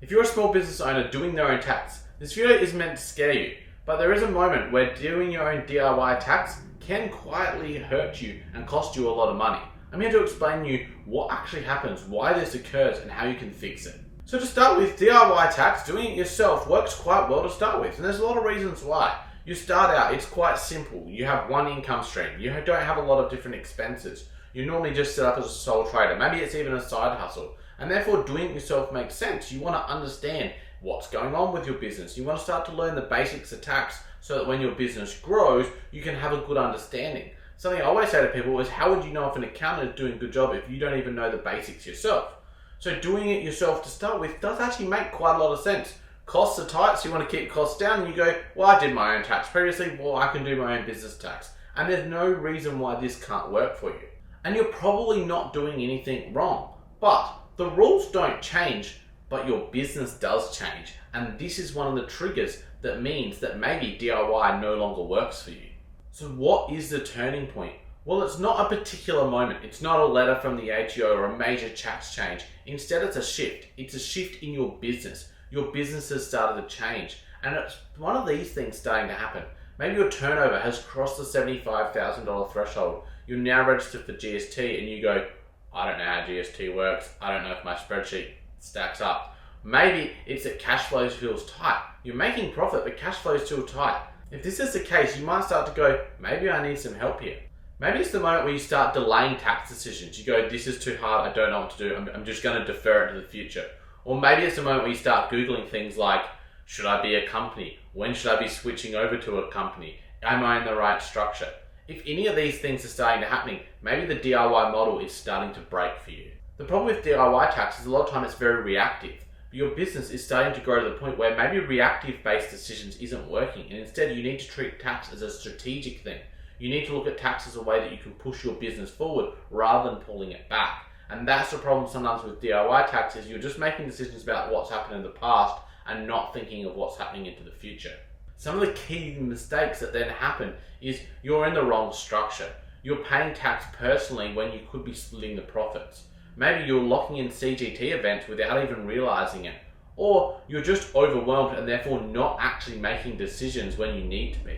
If you're a small business owner doing their own tax, this video is meant to scare you, but there is a moment where doing your own DIY tax can quietly hurt you and cost you a lot of money. I'm here to explain to you what actually happens, why this occurs, and how you can fix it. So to start with, DIY tax, doing it yourself, works quite well to start with, and there's a lot of reasons why. You start out, it's quite simple. You have one income stream. You don't have a lot of different expenses. You normally just set up as a sole trader. Maybe it's even a side hustle. And therefore, doing it yourself makes sense. You want to understand what's going on with your business. You want to start to learn the basics of tax so that when your business grows, you can have a good understanding. Something I always say to people is, how would you know if an accountant is doing a good job if you don't even know the basics yourself? So doing it yourself to start with does actually make quite a lot of sense. Costs are tight, so you want to keep costs down, and you go, well, I did my own tax previously, well, I can do my own business tax. And there's no reason why this can't work for you. And you're probably not doing anything wrong. But the rules don't change, but your business does change. And this is one of the triggers that means that maybe DIY no longer works for you. So what is the turning point? Well, it's not a particular moment. It's not a letter from the ATO or a major tax change. Instead, it's a shift. It's a shift in your business. Your business has started to change. And it's one of these things starting to happen. Maybe your turnover has crossed the $75,000 threshold. You're now registered for GST and you go, I don't know how GST works. I don't know if my spreadsheet stacks up. Maybe it's that cash flow feels tight. You're making profit, but cash flow is still tight. If this is the case, you might start to go, maybe I need some help here. Maybe it's the moment where you start delaying tax decisions. You go, this is too hard, I don't know what to do. I'm just going to defer it to the future. Or maybe it's the moment where you start Googling things like, should I be a company? When should I be switching over to a company? Am I in the right structure? If any of these things are starting to happen, maybe the DIY model is starting to break for you. The problem with DIY tax is a lot of time it's very reactive. Your business is starting to grow to the point where maybe reactive-based decisions isn't working, and instead you need to treat tax as a strategic thing. You need to look at tax as a way that you can push your business forward rather than pulling it back. And that's the problem sometimes with DIY tax, is you're just making decisions about what's happened in the past and not thinking of what's happening into the future. Some of the key mistakes that then happen is you're in the wrong structure. You're paying tax personally when you could be splitting the profits. Maybe you're locking in CGT events without even realizing it. Or you're just overwhelmed and therefore not actually making decisions when you need to be.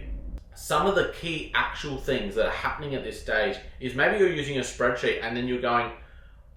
Some of the key actual things that are happening at this stage is maybe you're using a spreadsheet and then you're going,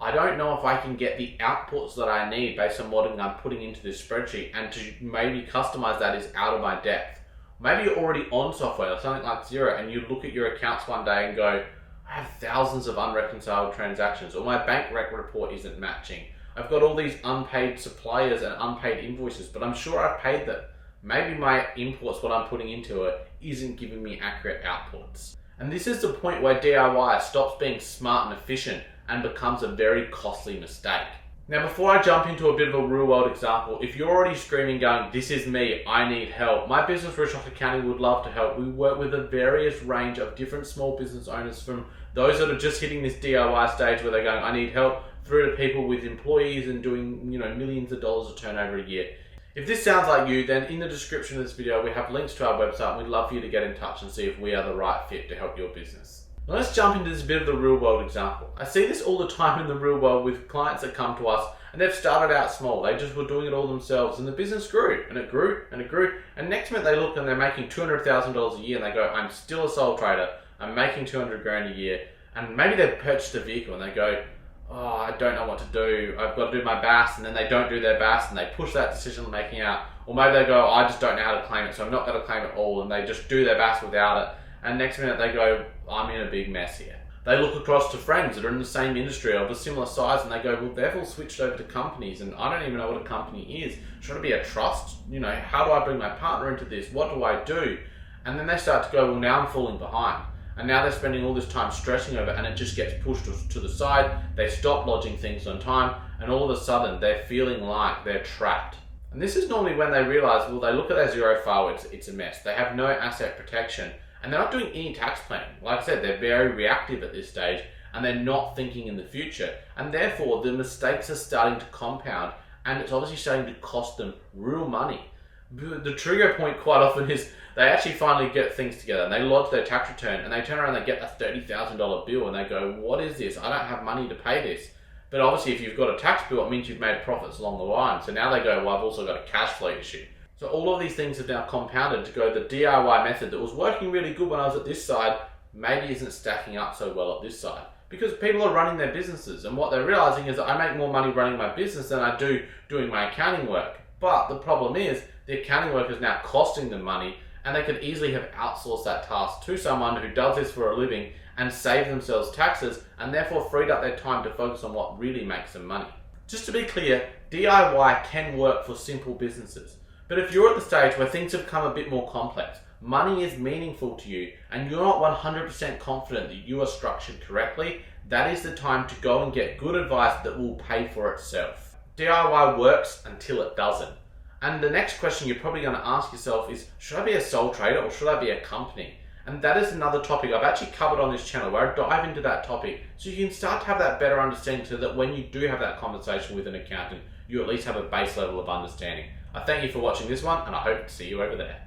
I don't know if I can get the outputs that I need based on what I'm putting into this spreadsheet, and to maybe customize that is out of my depth. Maybe you're already on software or something like Xero and you look at your accounts one day and go, I have thousands of unreconciled transactions, or my bank rec report isn't matching. I've got all these unpaid suppliers and unpaid invoices, but I'm sure I've paid them. Maybe my imports, what I'm putting into it, isn't giving me accurate outputs. And this is the point where DIY stops being smart and efficient and becomes a very costly mistake. Now, before I jump into a bit of a real world example, if you're already screaming going, this is me, I need help, my business Rooshock Accounting would love to help. We work with a various range of different small business owners, from those that are just hitting this DIY stage where they're going, I need help, through to people with employees and doing, millions of dollars of turnover a year. If this sounds like you, then in the description of this video, we have links to our website, and we'd love for you to get in touch and see if we are the right fit to help your business. Now let's jump into this bit of the real world example. I see this all the time in the real world with clients that come to us and they've started out small. They just were doing it all themselves, and the business grew and it grew and it grew. And next minute they look and they're making $200,000 a year and they go, I'm still a sole trader. I'm making 200 grand a year. And maybe they've purchased a vehicle and they go, oh, I don't know what to do. I've got to do my BAS, and then they don't do their BAS and they push that decision making out. Or maybe they go, I just don't know how to claim it, so I'm not going to claim it all, and they just do their BAS without it. And next minute they go, I'm in a big mess here. They look across to friends that are in the same industry of a similar size and they go, well, they've all switched over to companies and I don't even know what a company is. Should it be a trust? How do I bring my partner into this? What do I do? And then they start to go, well, now I'm falling behind. And now they're spending all this time stressing over it, and it just gets pushed to the side. They stop lodging things on time, and all of a sudden they're feeling like they're trapped. And this is normally when they realize, well, they look at their Xero file, it's a mess. They have no asset protection, and they're not doing any tax planning. Like I said, they're very reactive at this stage, and they're not thinking in the future. And therefore, the mistakes are starting to compound, and it's obviously starting to cost them real money. The trigger point quite often is they actually finally get things together and they lodge their tax return and they turn around and they get a $30,000 bill and they go, what is this? I don't have money to pay this. But obviously if you've got a tax bill, it means you've made profits along the line. So now they go, well, I've also got a cash flow issue. So all of these things have now compounded to go the DIY method that was working really good when I was at this side, maybe isn't stacking up so well at this side. Because people are running their businesses, and what they're realizing is that I make more money running my business than I do doing my accounting work. But the problem is the accounting work is now costing them money, and they could easily have outsourced that task to someone who does this for a living and save themselves taxes, and therefore freed up their time to focus on what really makes them money. Just to be clear, DIY can work for simple businesses. But if you're at the stage where things have become a bit more complex, money is meaningful to you, and you're not 100% confident that you are structured correctly, that is the time to go and get good advice that will pay for itself. DIY works until it doesn't. And the next question you're probably going to ask yourself is, should I be a sole trader or should I be a company? And that is another topic I've actually covered on this channel where I dive into that topic so you can start to have that better understanding so that when you do have that conversation with an accountant, you at least have a base level of understanding. I thank you for watching this one, and I hope to see you over there.